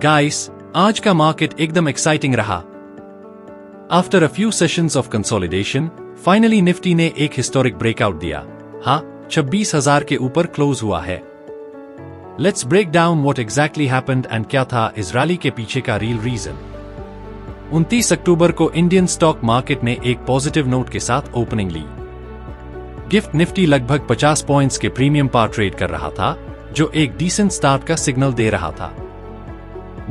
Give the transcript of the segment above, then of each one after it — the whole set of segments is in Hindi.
गाइस, आज का मार्केट एकदम एक्साइटिंग रहा। After a few sessions of consolidation, finally Nifty ने एक हिस्टोरिक ब्रेकआउट दिया। हाँ, 26,000 के ऊपर क्लोज हुआ है। Let's break down what exactly happened and क्या था इस रैली के पीछे का रियल रीजन। 29 अक्टूबर को इंडियन स्टॉक मार्केट ने एक पॉजिटिव नोट के साथ ओपनिंग ली। गिफ्ट निफ्टी लगभग 50 पॉइंट्स के प्रीमियम पर ट्रेड कर रहा था, जो एक डिसेंट स्टार्ट का सिग्नल दे रहा था।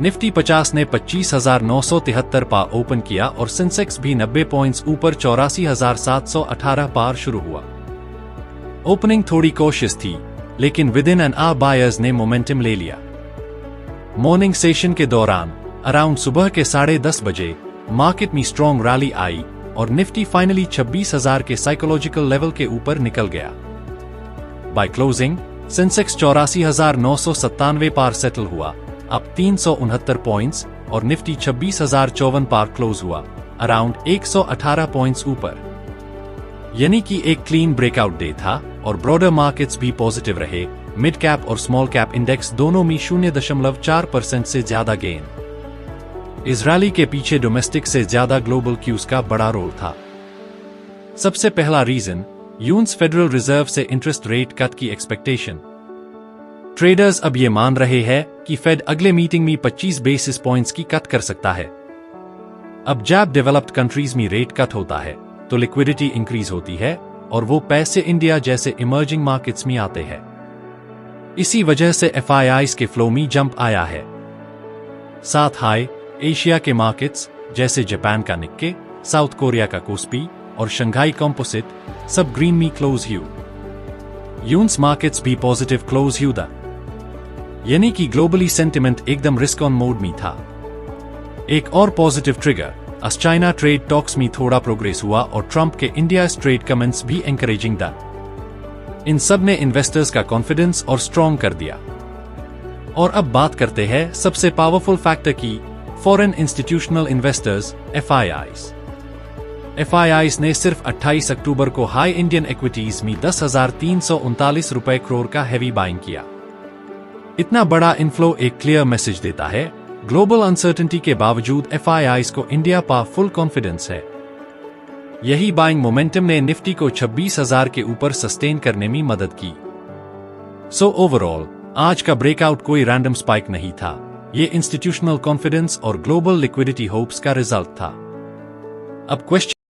निफ्टी 50 ने 25,973 पार ओपन किया और सेंसेक्स भी 90 पॉइंट्स ऊपर 84,718 पार शुरू हुआ। ओपनिंग थोड़ी कॉशियस थी, लेकिन with in an hour buyers ने मोमेंटम ले लिया। मॉर्निंग सेशन के दौरान अराउंड सुबह के 10:30 बजे मार्केट में स्ट्रॉन्ग रैली आई और निफ्टी फाइनली 26,000 के साइकोलॉजिकल लेवल के ऊपर निकल गया। बाय क्लोजिंग, सेंसेक्स 84,997 पार सेटल हुआ, अब 369 पॉइंट्स, और निफ्टी 26,054 पार क्लोज हुआ, अराउंड 118 पॉइंट्स ऊपर। यानी कि एक क्लीन ब्रेकआउट डे था और ब्रॉडर मार्केट्स भी पॉजिटिव रहे। मिड कैप और स्मॉल कैप इंडेक्स दोनों में 0.4% से ज्यादा गेन। इस रैली के पीछे डोमेस्टिक से ज्यादा ग्लोबल क्यूज का बड़ा रोल था। सबसे पहला रीजन, यूएस फेडरल रिजर्व से इंटरेस्ट रेट कट की एक्सपेक्टेशन। ट्रेडर्स अब ये मान रहे हैं कि फेड अगले मीटिंग में 25 बेसिस पॉइंट्स की कट कर सकता है। अब जब डेवलप्ड कंट्रीज में रेट कट होता है तो लिक्विडिटी इंक्रीज होती है और वो पैसे इंडिया जैसे इमर्जिंग मार्केट्स में आते हैं। इसी वजह से एफआईआईज के फ्लो में जंप आया है। साथ हाई एशिया के मार्केट्स जैसे जापान का निक्के, साउथ कोरिया का कोस्पी और शंघाई कॉम्पोजिट सब ग्रीन में क्लोज हुए। यूएस मार्केट्स भी पॉजिटिव क्लोज हुए, यानी कि ग्लोबली सेंटिमेंट एकदम रिस्क ऑन मोड में था। एक और पॉजिटिव ट्रिगर, अस चाइना ट्रेड टॉक्स में थोड़ा प्रोग्रेस हुआ और ट्रंप के इंडिया ट्रेड कमेंट्स भी एनकरेजिंग था। इन सब ने इन्वेस्टर्स का कॉन्फिडेंस और स्ट्रॉन्ग कर दिया। और अब बात करते हैं सबसे पावरफुल फैक्टर की, foreign institutional investors FIIs. FIIs ने सिर्फ 28 अक्टूबर को हाई इंडियन इक्विटीज में 10,339 रुपए करोड़ का हैवी बाइंग किया। इतना बड़ा इनफ्लो एक क्लियर मैसेज देता है, ग्लोबल अनसर्टेनिटी के बावजूद एफआईआईज को इंडिया पर फुल कॉन्फिडेंस है। यही बाइंग मोमेंटम ने निफ्टी को 26,000 के ऊपर सस्टेन करने में मदद की। सो ओवरऑल, आज का ब्रेकआउट कोई रैंडम स्पाइक नहीं था, ये इंस्टीट्यूशनल कॉन्फिडेंस और ग्लोबल लिक्विडिटी होप्स का रिजल्ट था। अब क्वेश्चन